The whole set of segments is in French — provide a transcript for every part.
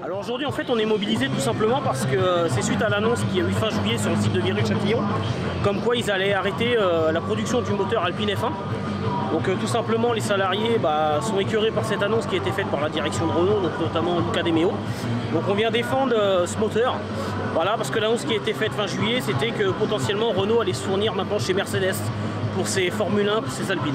Alors aujourd'hui en fait on est mobilisé tout simplement parce que c'est suite à l'annonce qu'il y a eu fin juillet sur le site de Viry-Châtillon, comme quoi ils allaient arrêter la production du moteur Alpine F1. Donc tout simplement les salariés sont écœurés par cette annonce qui a été faite par la direction de Renault, donc notamment Luca De Meo. Donc on vient défendre ce moteur, voilà, parce que l'annonce qui a été faite fin juillet c'était que potentiellement Renault allait se fournir maintenant chez Mercedes pour ses Formule 1, pour ses Alpines.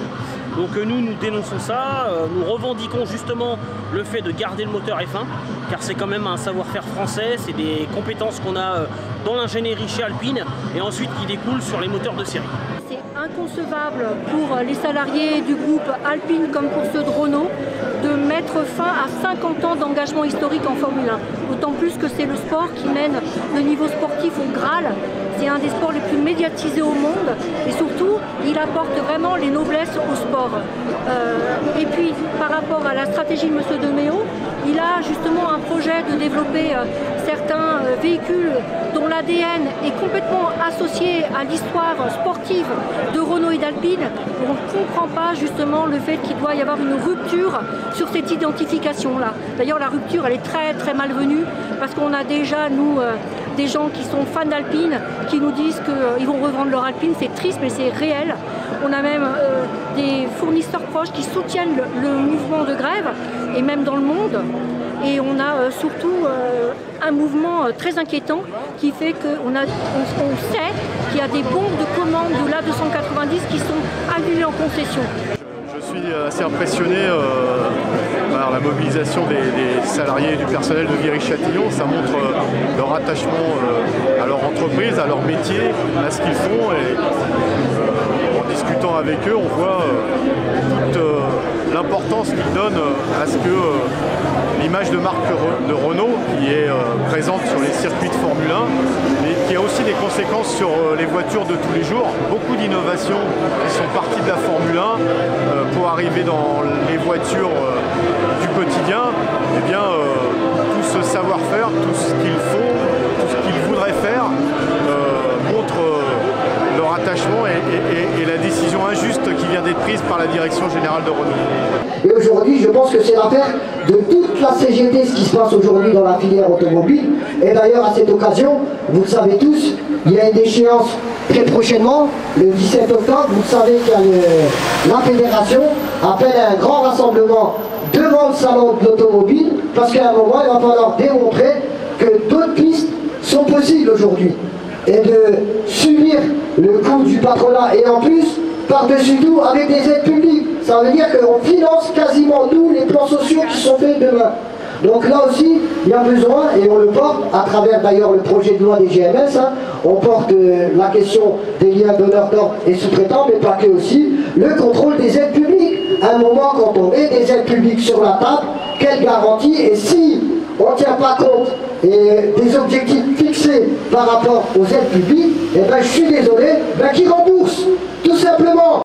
Donc nous dénonçons ça, nous revendiquons justement le fait de garder le moteur F1, car c'est quand même un savoir-faire français, c'est des compétences qu'on a dans l'ingénierie chez Alpine, et ensuite qui découlent sur les moteurs de série. C'est inconcevable pour les salariés du groupe Alpine comme pour ceux de Renault de mettre fin à 50 ans d'engagement historique en Formule 1. D'autant plus que c'est le sport qui mène le niveau sportif au Graal. C'est un des sports les plus médiatisés au monde et surtout il apporte vraiment les noblesses au sport. Et puis par rapport à la stratégie de M. De Meo, il a justement un projet de développer certains véhicules dont l'ADN est complètement associé à l'histoire sportive de Renault et d'Alpine. On ne comprend pas justement le fait qu'il doit y avoir une rupture sur cette identification-là. D'ailleurs la rupture elle est très malvenue parce qu'on a déjà nous des gens qui sont fans d'Alpine qui nous disent qu'ils vont revendre leur Alpine. C'est triste mais c'est réel. On a même des fournisseurs proches qui soutiennent le mouvement de grève et même dans le monde. Et on a surtout un mouvement très inquiétant qui fait qu'on sait qu'il y a des bombes de commande de l'A290 qui sont annulées en concession. Je suis assez impressionné par la mobilisation des salariés et du personnel de Viry-Châtillon. Ça montre leur attachement à leur entreprise, à leur métier, à ce qu'ils font. Et en discutant avec eux, on voit toute l'importance qu'ils donnent à ce que l'image de marque de Renault, qui est présente sur les circuits de Formule 1, mais qui a aussi des conséquences sur les voitures de tous les jours. Beaucoup d'innovations qui sont parties de la Formule 1 pour arriver dans les voitures du quotidien. Eh bien, tout ce savoir-faire, tout ce qu'ils font, tout ce qu'ils voudraient faire, montre leur attachement et la décision injuste qui vient d'être prise par la direction générale de Renault. Et aujourd'hui, je pense que c'est l'affaire de toute la CGT, ce qui se passe aujourd'hui dans la filière automobile. Et d'ailleurs, à cette occasion, vous le savez tous, il y a une échéance très prochainement, le 17 octobre. Vous savez que la fédération appelle à un grand rassemblement devant le salon de l'automobile, parce qu'à un moment, il va falloir démontrer que d'autres pistes sont possibles aujourd'hui. Et de subir le coût du patronat, et en plus, par-dessus tout, avec des aides publiques. Ça veut dire qu'on finance quasiment, nous, les plans sociaux qui sont faits demain. Donc là aussi, il y a besoin, et on le porte, à travers d'ailleurs le projet de loi des GMS, on porte la question des liens donneurs d'ordre et sous-traitants, mais pas que aussi, le contrôle des aides publiques. À un moment, quand on met des aides publiques sur la table, quelle garantie, et si on ne tient pas compte des objectifs fixés par rapport aux aides publiques, eh ben, je suis désolé, qui rembourse, tout simplement.